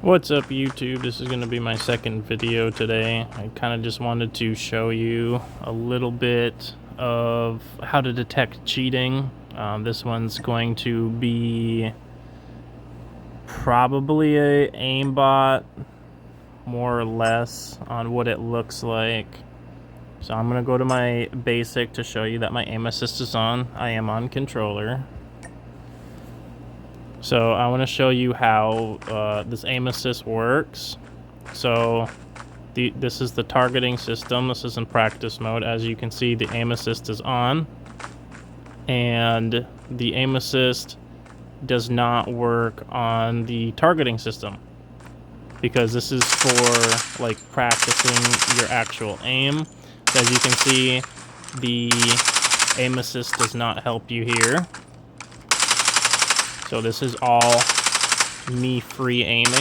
What's up YouTube? This is going to be my second video today. I kind of just wanted to show you a little bit of how to detect cheating. This one's going to be probably a aimbot, more or less, on what it looks like. So I'm going to go to my basic to show you that my aim assist is on. I am on controller. So I want to show you how this aim assist works. So this is the targeting system. This is in practice mode. As you can see, the aim assist is on, and the aim assist does not work on the targeting system because this is for like practicing your actual aim. So as you can see, the aim assist does not help you here. So this is all me free aiming.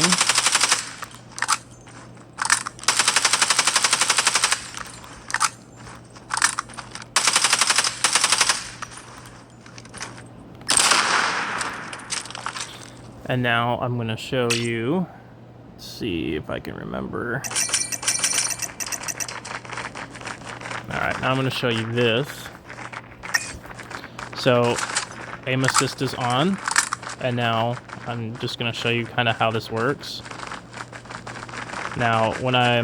And now I'm going to show you, let's see if I can remember. Alright, now I'm going to show you this. So aim assist is on. And now I'm just going to show you kind of how this works. Now, when I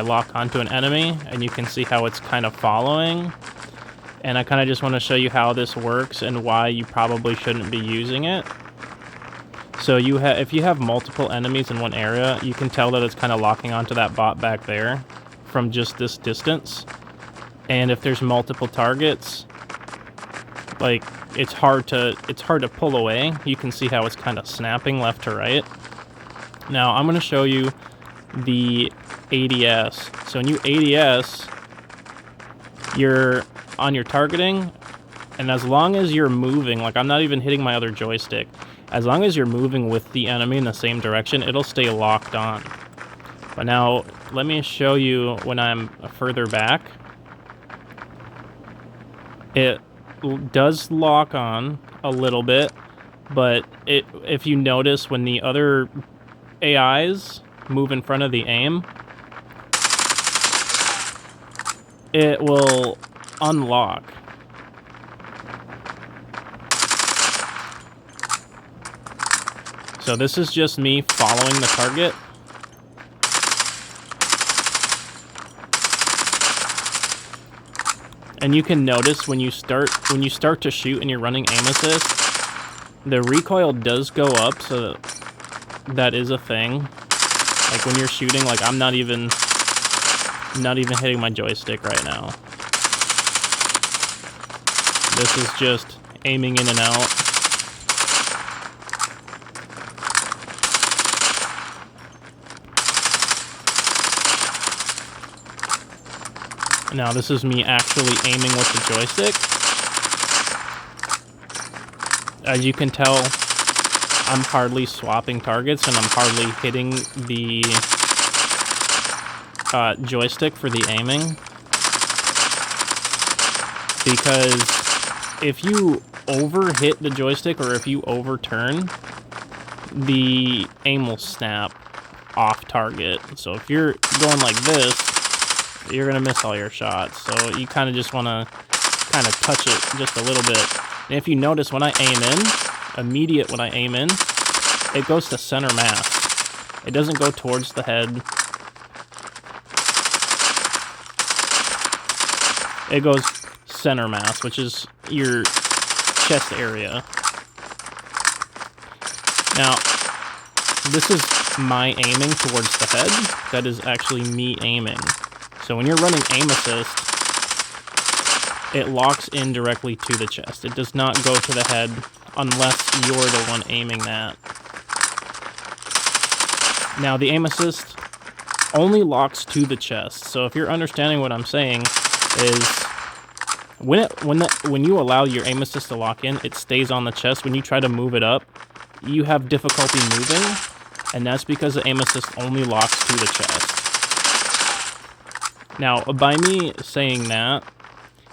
lock onto an enemy, and you can see how it's kind of following. And I kind of just want to show you how this works and why you probably shouldn't be using it. So if you have multiple enemies in one area, you can tell that it's kind of locking onto that bot back there from just this distance. And if there's multiple targets, like it's hard to pull away. You can see how it's kind of snapping left to right. Now I'm going to show you the ADS. So when you ADS, you're on your targeting, and as long as you're moving, like I'm not even hitting my other joystick, as long as you're moving with the enemy in the same direction, it'll stay locked on. But now let me show you when I'm further back. It does lock on a little bit, but if you notice, when the other AIs move in front of the aim, it will unlock. So this is just me following the target. And you can notice when you start to shoot and you're running aim assist, the recoil does go up, so that is a thing. Like when you're shooting, like I'm not even hitting my joystick right now. This is just aiming in and out. Now this is me actually aiming with the joystick. As you can tell, I'm hardly swapping targets and I'm hardly hitting the joystick for the aiming. Because if you overhit the joystick or if you overturn, the aim will snap off target. So if you're going like this, you're going to miss all your shots. So you kind of just want to kind of touch it just a little bit. And if you notice, when I aim in, when I aim in, it goes to center mass. It doesn't go towards the head. It goes center mass, which is your chest area. Now, this is my aiming towards the head. That is actually me aiming. So when you're running aim assist, it locks in directly to the chest. It does not go to the head unless you're the one aiming that. Now the aim assist only locks to the chest. So if you're understanding what I'm saying, is when you allow your aim assist to lock in, it stays on the chest. When you try to move it up, you have difficulty moving, and that's because the aim assist only locks to the chest. Now, by me saying that,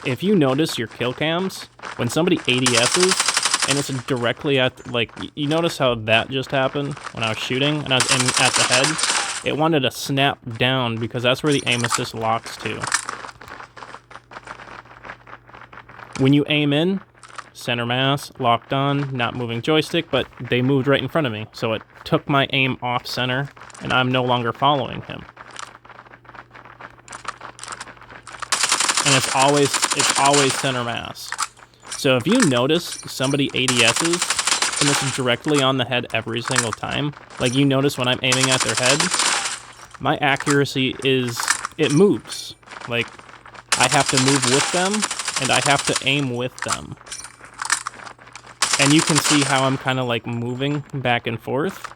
if you notice your kill cams, when somebody ADS's, and it's directly at, like, you notice how that just happened when I was shooting and I was aiming at the head? It wanted to snap down because that's where the aim assist locks to. When you aim in, center mass, locked on, not moving joystick, but they moved right in front of me. So it took my aim off center, and I'm no longer following him. And it's always center mass. So if you notice somebody ADSs, and this is directly on the head every single time, like you notice when I'm aiming at their head, my accuracy it moves. Like, I have to move with them, and I have to aim with them. And you can see how I'm kind of like moving back and forth,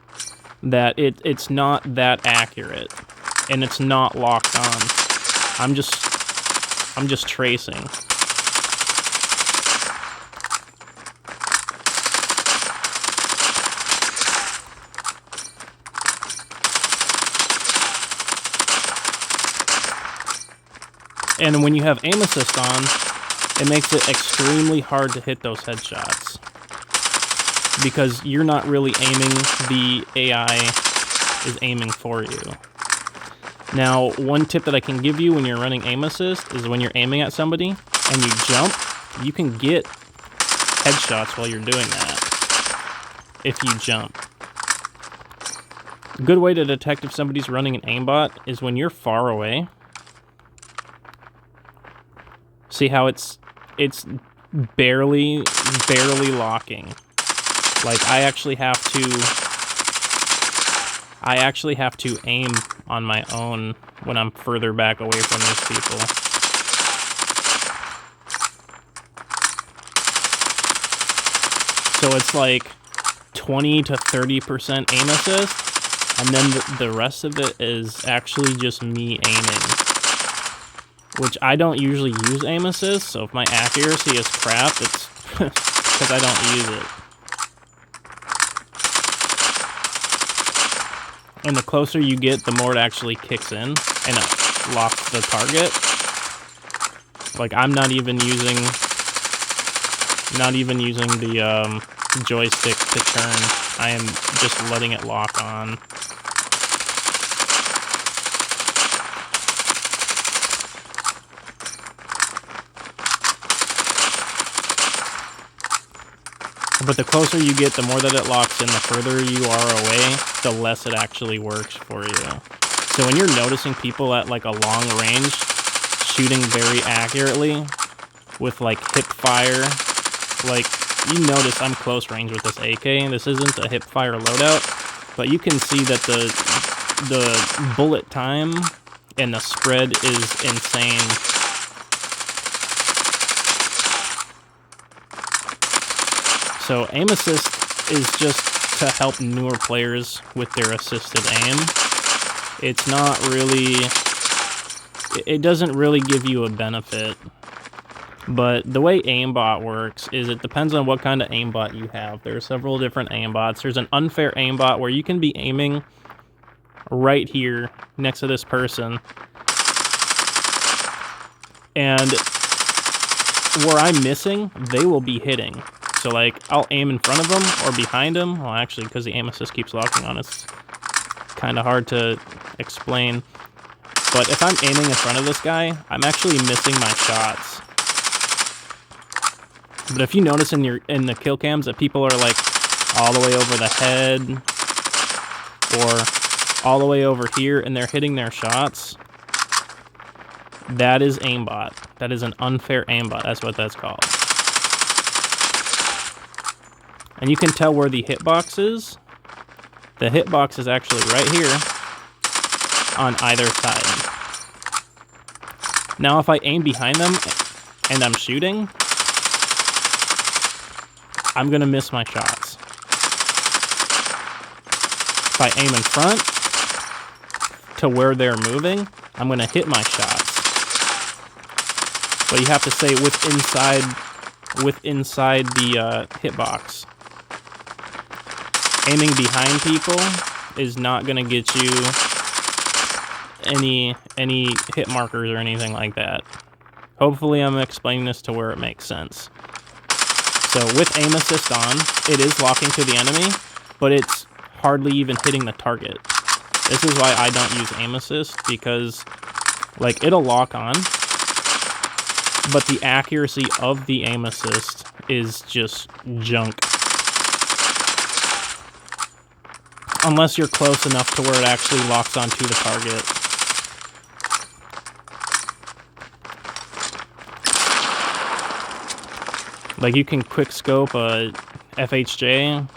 that it's not that accurate, and it's not locked on. I'm just tracing. And when you have aim assist on, it makes it extremely hard to hit those headshots. Because you're not really aiming, the AI is aiming for you. Now, one tip that I can give you when you're running aim assist is when you're aiming at somebody and you jump, you can get headshots while you're doing that, if you jump. A good way to detect if somebody's running an aimbot is when you're far away. See how it's barely locking. Like, I actually have to aim on my own when I'm further back away from these people. So it's like 20 to 30% aim assist, and then the rest of it is actually just me aiming. Which I don't usually use aim assist, so if my accuracy is crap, it's because I don't use it. And the closer you get, the more it actually kicks in, and it locks the target. Like, I'm not even using the joystick to turn. I am just letting it lock on. But the closer you get, the more that it locks in, the further you are away, the less it actually works for you. So when you're noticing people at like a long range, shooting very accurately, with like hip fire, like, you notice I'm close range with this AK, this isn't a hip fire loadout, but you can see that the bullet time and the spread is insane. So aim assist is just to help newer players with their assisted aim. It's not really, it doesn't really give you a benefit. But the way aimbot works is it depends on what kind of aimbot you have. There are several different aimbots. There's an unfair aimbot where you can be aiming right here next to this person, and where I'm missing, they will be hitting. So, like, I'll aim in front of them or behind them. Well, actually, because the aim assist keeps locking on, it's kind of hard to explain. But if I'm aiming in front of this guy, I'm actually missing my shots. But if you notice in the kill cams that people are, like, all the way over the head or all the way over here and they're hitting their shots, that is aimbot. That is an unfair aimbot. That's what that's called. And you can tell where the hitbox is. The hitbox is actually right here on either side. Now if I aim behind them and I'm shooting, I'm going to miss my shots. If I aim in front to where they're moving, I'm going to hit my shots. But you have to stay within the hitbox. Aiming behind people is not going to get you any hit markers or anything like that. Hopefully I'm explaining this to where it makes sense. So with aim assist on, it is locking to the enemy, but it's hardly even hitting the target. This is why I don't use aim assist, because like it'll lock on, but the accuracy of the aim assist is just junk. Unless you're close enough to where it actually locks onto the target. Like you can quick scope a FHJ.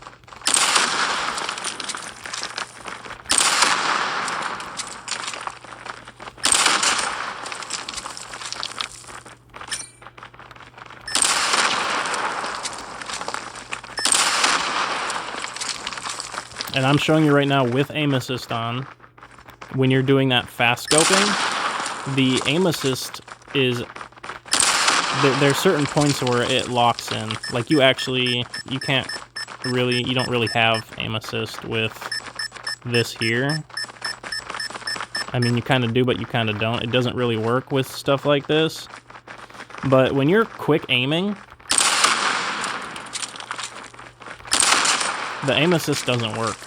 And I'm showing you right now with aim assist on, when you're doing that fast scoping, the aim assist is, there's certain points where it locks in. Like you don't really have aim assist with this here. I mean, you kind of do, but you kind of don't. It doesn't really work with stuff like this. But when you're quick aiming, the aim assist doesn't work.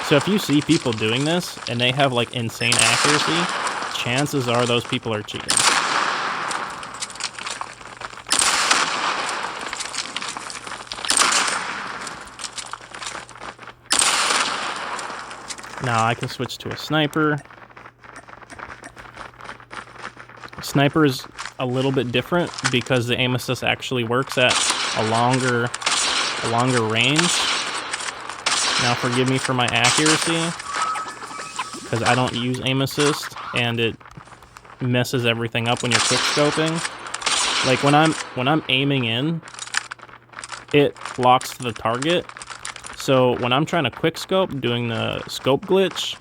So if you see people doing this and they have like insane accuracy, chances are those people are cheating. Now I can switch to a sniper. Sniper is a little bit different because the aim assist actually works at a longer range. Now forgive me for my accuracy, because I don't use aim assist and it messes everything up when you're quick scoping. Like when I'm aiming in, it locks to the target. So when I'm trying to quick scope, doing the scope glitch,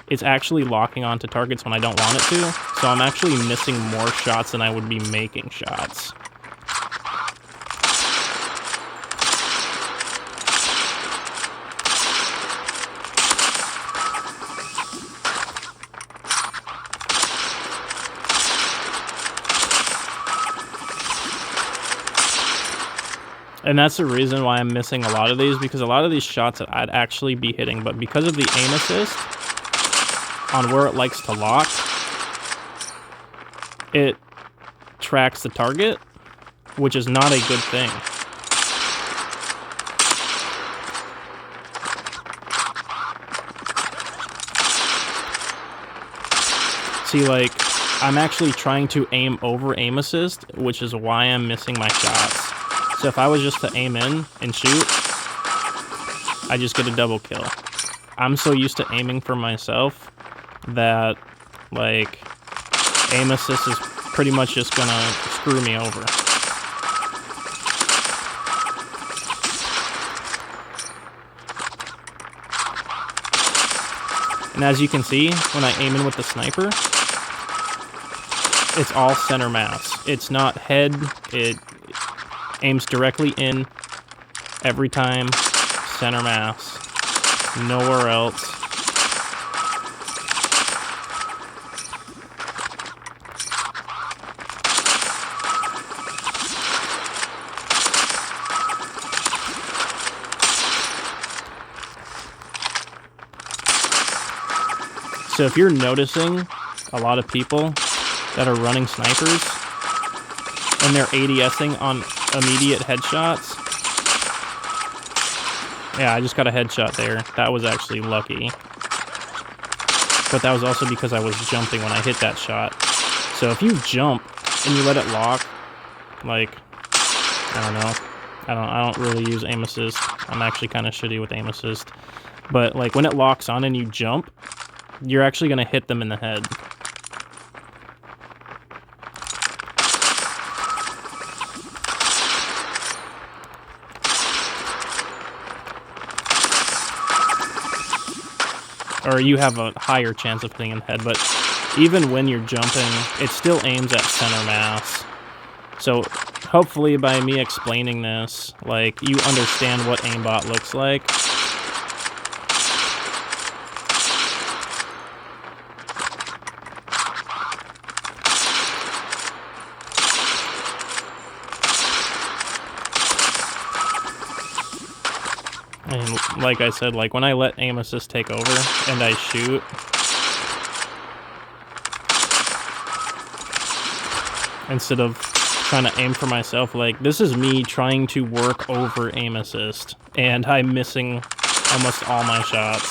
it's actually locking onto targets when I don't want it to. So I'm actually missing more shots than I would be making shots. And that's the reason why I'm missing a lot of these, because a lot of these shots that I'd actually be hitting, but because of the aim assist on where it likes to lock, it tracks the target, which is not a good thing. See, like, I'm actually trying to aim over aim assist, which is why I'm missing my shots. So if I was just to aim in and shoot, I just get a double kill. I'm so used to aiming for myself that, like, aim assist is pretty much just gonna screw me over. And as you can see, when I aim in with the sniper, it's all center mass. It's not head, it aims directly in every time, center mass, nowhere else. So if you're noticing a lot of people that are running snipers and they're ADSing on immediate headshots. Yeah, I just got a headshot there. That was actually lucky. But that was also because I was jumping when I hit that shot. So if you jump and you let it lock, like, I don't know. I don't really use aim assist. I'm actually kind of shitty with aim assist. But like when it locks on and you jump, you're actually going to hit them in the head. Or you have a higher chance of hitting in the head, but even when you're jumping, it still aims at center mass. So hopefully by me explaining this, like, you understand what aimbot looks like. And like I said, like when I let aim assist take over and I shoot, instead of trying to aim for myself, like this is me trying to work over aim assist, and I'm missing almost all my shots.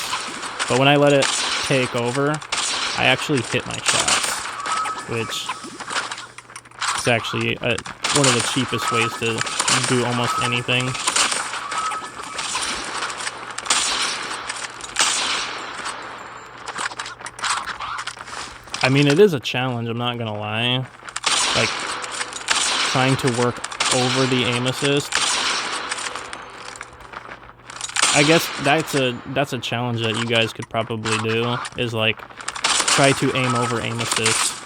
But when I let it take over, I actually hit my shots, which is actually one of the cheapest ways to do almost anything. I mean, it is a challenge, I'm not gonna lie. Like, trying to work over the aim assist. I guess that's a challenge that you guys could probably do, is like, try to aim over aim assist.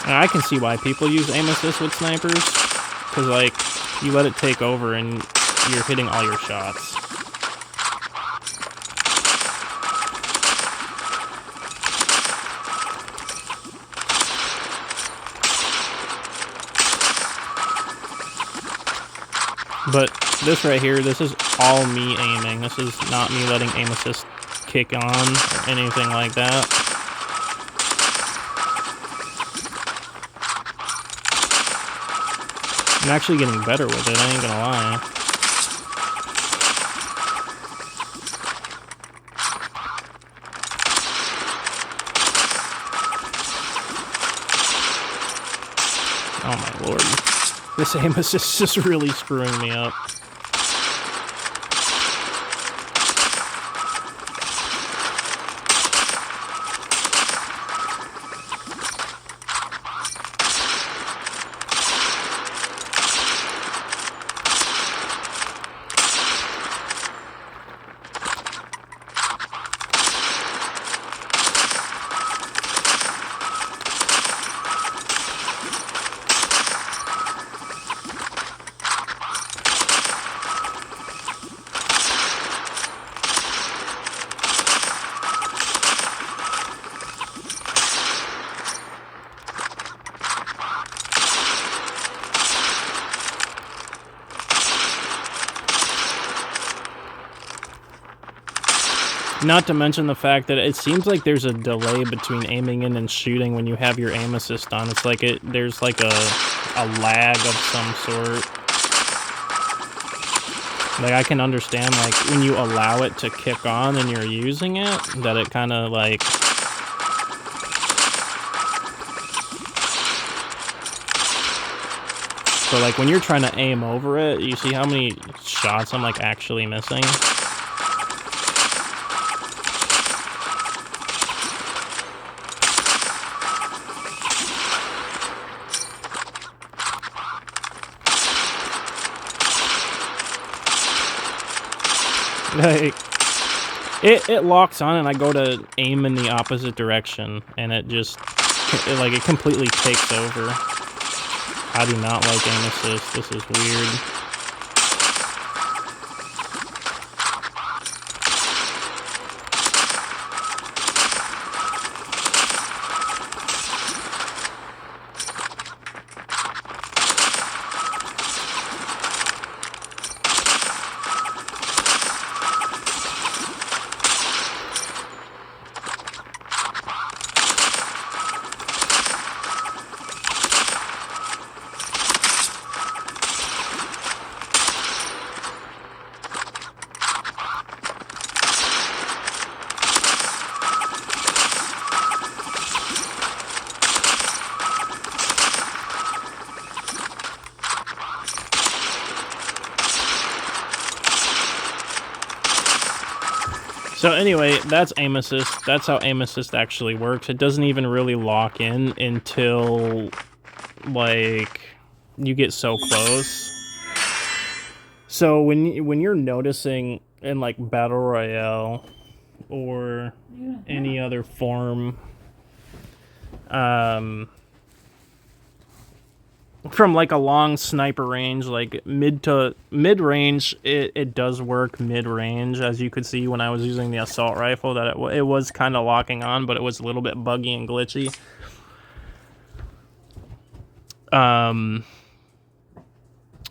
And I can see why people use aim assist with snipers, because like, you let it take over and you're hitting all your shots. But this right here, this is all me aiming. This is not me letting aim assist kick on or anything like that. I'm actually getting better with it, I ain't gonna lie. Oh my lord. This aim assist is just really screwing me up. Not to mention the fact that it seems like there's a delay between aiming in and shooting when you have your aim assist on. It's like there's like a lag of some sort. Like, I can understand, like, when you allow it to kick on and you're using it, that it kind of, like... So, like, when you're trying to aim over it, you see how many shots I'm, like, actually missing? Like, it locks on and I go to aim in the opposite direction and it just, it completely takes over. I do not like aim assist, this is weird. So anyway, that's aim assist. That's how aim assist actually works. It doesn't even really lock in until, like, you get so close. So when you're noticing in, like, Battle Royale or any other form, from like a long sniper range, like mid to mid range, it does work mid range. As you could see when I was using the assault rifle, that it was kind of locking on, but it was a little bit buggy and glitchy.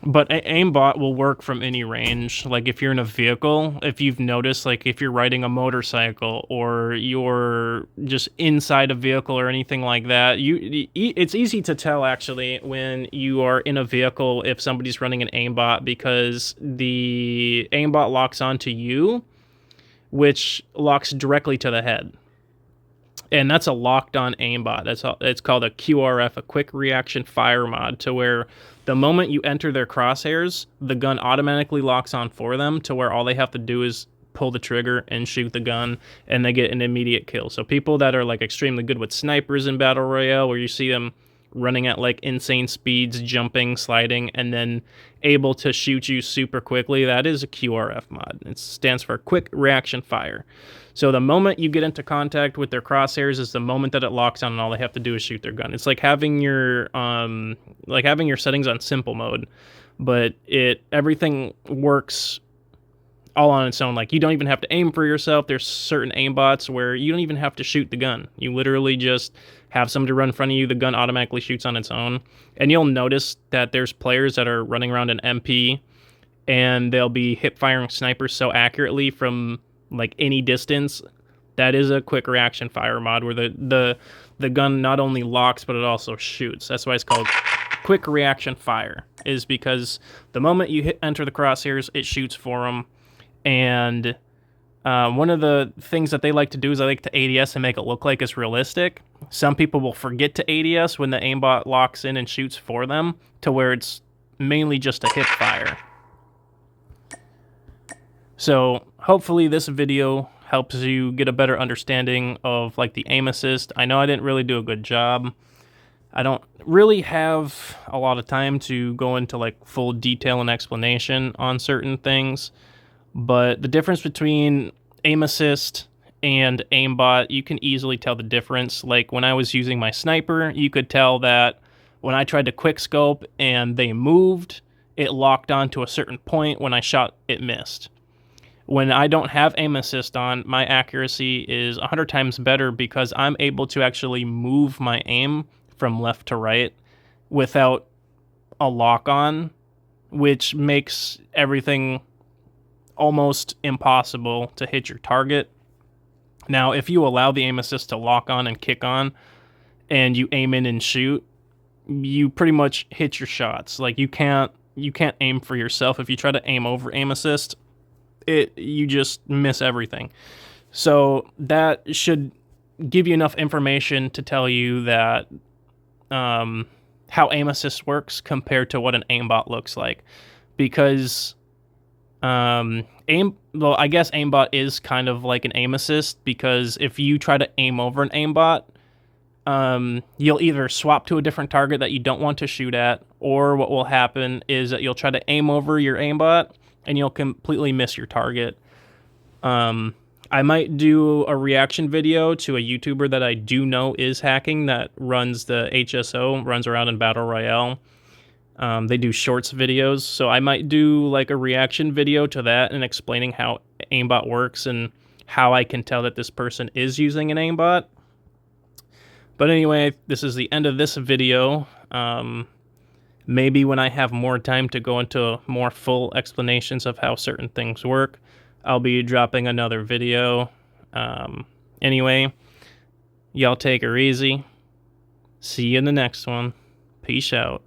But aimbot will work from any range. Like if you're in a vehicle, if you've noticed, like if you're riding a motorcycle or you're just inside a vehicle or anything like that, it's easy to tell actually when you are in a vehicle if somebody's running an aimbot, because the aimbot locks onto you, which locks directly to the head. And that's a locked-on aimbot. It's called a QRF, a quick reaction fire mod, to where the moment you enter their crosshairs, the gun automatically locks on for them, to where all they have to do is pull the trigger and shoot the gun, and they get an immediate kill. So people that are like extremely good with snipers in Battle Royale, where you see them running at like insane speeds, jumping, sliding, and then able to shoot you super quickly, that is a QRF mod. It stands for quick reaction fire. So the moment you get into contact with their crosshairs is the moment that it locks on, and all they have to do is shoot their gun. It's like having your settings on simple mode, but everything works all on its own. Like you don't even have to aim for yourself. There's certain aimbots where you don't even have to shoot the gun. You literally just have somebody run in front of you. The gun automatically shoots on its own. And you'll notice that there's players that are running around an MP, and they'll be hip firing snipers so accurately from like any distance. That is a quick reaction fire mod, where the gun not only locks, but it also shoots. That's why it's called quick reaction fire, is because the moment you enter the crosshairs, it shoots for them. And one of the things that they like to do is they like to ADS and make it look like it's realistic. Some people will forget to ADS when the aimbot locks in and shoots for them, to where it's mainly just a hip fire. So hopefully this video helps you get a better understanding of like the aim assist. I know I didn't really do a good job. I don't really have a lot of time to go into like full detail and explanation on certain things, but the difference between aim assist and aimbot, you can easily tell the difference. Like when I was using my sniper, you could tell that when I tried to quick scope and they moved, it locked on to a certain point. When I shot, it missed. When I don't have aim assist on, my accuracy is 100 times better, because I'm able to actually move my aim from left to right without a lock on, which makes everything almost impossible to hit your target. Now, if you allow the aim assist to lock on and kick on, and you aim in and shoot, you pretty much hit your shots. Like you can't aim for yourself. If you try to aim over aim assist, you just miss everything. So that should give you enough information to tell you that how aim assist works compared to what an aimbot looks like. Because I guess aimbot is kind of like an aim assist, because if you try to aim over an aimbot, you'll either swap to a different target that you don't want to shoot at, or what will happen is that you'll try to aim over your aimbot and you'll completely miss your target. I might do a reaction video to a YouTuber that I do know is hacking, that runs the HSO, runs around in Battle Royale. They do shorts videos, so I might do like a reaction video to that and explaining how aimbot works and how I can tell that this person is using an aimbot. But anyway, this is the end of this video. Maybe when I have more time to go into more full explanations of how certain things work, I'll be dropping another video. Anyway, y'all take her easy. See you in the next one. Peace out.